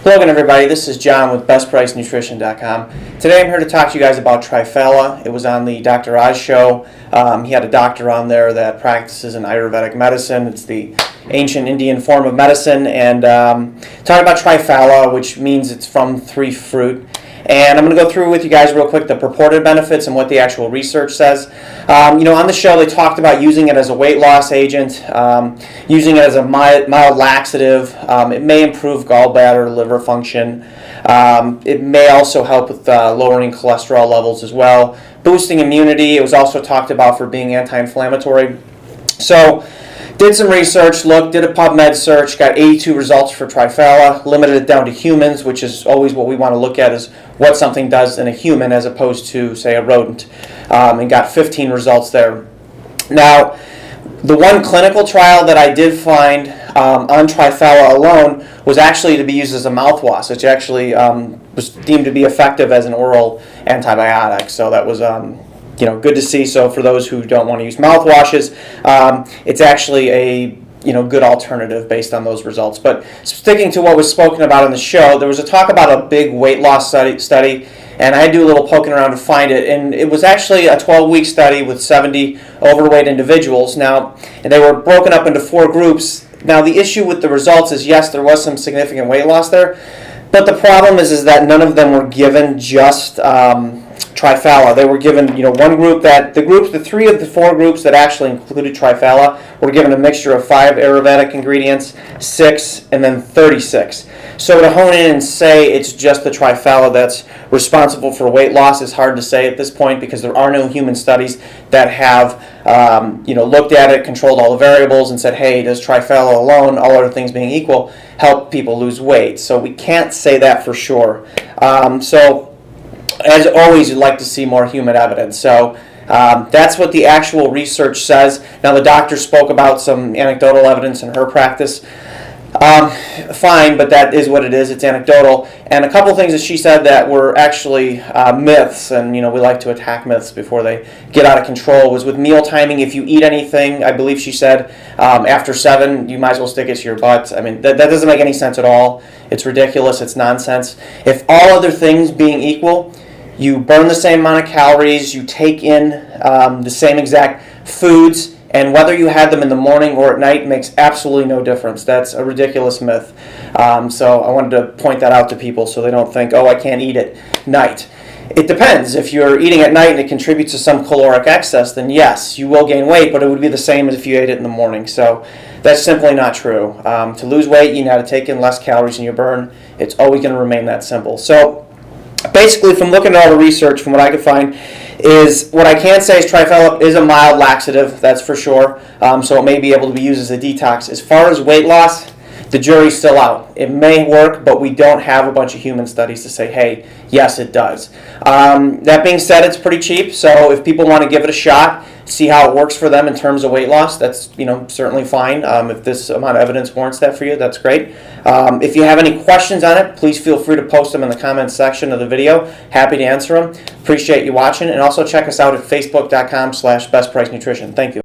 Hello again, everybody. This is John with BestPriceNutrition.com. Today I'm here to talk to you guys about Triphala. It was on the Dr. Oz show. He had a doctor on there that practices in Ayurvedic medicine. It's the ancient Indian form of medicine. And talking about Triphala, which means it's from three fruit. And I'm going to go through with you guys real quick the purported benefits and what the actual research says. On the show they talked about using it as a weight loss agent, using it as a mild laxative. It may improve gallbladder, liver function. It may also help with lowering cholesterol levels as well. Boosting immunity. It was also talked about for being anti-inflammatory. So, did some research, did a PubMed search, got 82 results for Triphala, limited it down to humans, which is always what we want to look at, is what something does in a human as opposed to, say, a rodent, and got 15 results there. Now, the one clinical trial that I did find on Triphala alone was actually to be used as a mouthwash, which actually was deemed to be effective as an oral antibiotic. So that was good to see. So for those who don't want to use mouthwashes, it's actually a good alternative based on those results. But sticking to what was spoken about in the show, there was a talk about a big weight loss study, and I had to do a little poking around to find it. And it was actually a 12-week study with 70 overweight individuals. Now, and they were broken up into 4 groups. Now, the issue with the results is, yes, there was some significant weight loss there, but the problem is that none of them were given just Triphala. They were given, one group the 3 of the 4 groups that actually included Triphala were given a mixture of 5 Ayurvedic ingredients, 6, and then 36. So to hone in and say it's just the Triphala that's responsible for weight loss is hard to say at this point, because there are no human studies that have looked at it, controlled all the variables, and said, hey, does Triphala alone, all other things being equal, help people lose weight? So we can't say that for sure. As always, you'd like to see more human evidence. So that's what the actual research says. Now, the doctor spoke about some anecdotal evidence in her practice. Fine, but that is what it is. It's anecdotal. And a couple things that she said that were actually myths, and we like to attack myths before they get out of control, was with meal timing. If you eat anything, I believe she said, after 7, you might as well stick it to your butt. I mean, that doesn't make any sense at all. It's ridiculous. It's nonsense. If all other things being equal, you burn the same amount of calories, you take in the same exact foods, and whether you had them in the morning or at night makes absolutely no difference. That's a ridiculous myth. So I wanted to point that out to people so they don't think, oh, I can't eat at night. It depends. If you're eating at night and it contributes to some caloric excess, then yes, you will gain weight, but it would be the same as if you ate it in the morning. So that's simply not true. To lose weight, you have to take in less calories than you burn. It's always going to remain that simple. So basically, from looking at all the research, from what I could find, is what I can say is Triphala is a mild laxative, that's for sure. So it may be able to be used as a detox. As far as weight loss, the jury's still out. It may work, but we don't have a bunch of human studies to say, hey, yes, it does. That being said, it's pretty cheap, so if people want to give it a shot, see how it works for them in terms of weight loss, that's certainly fine. If this amount of evidence warrants that for you, that's great. If you have any questions on it, please feel free to post them in the comments section of the video. Happy to answer them. Appreciate you watching, and also check us out at facebook.com/bestpricenutrition. Thank you.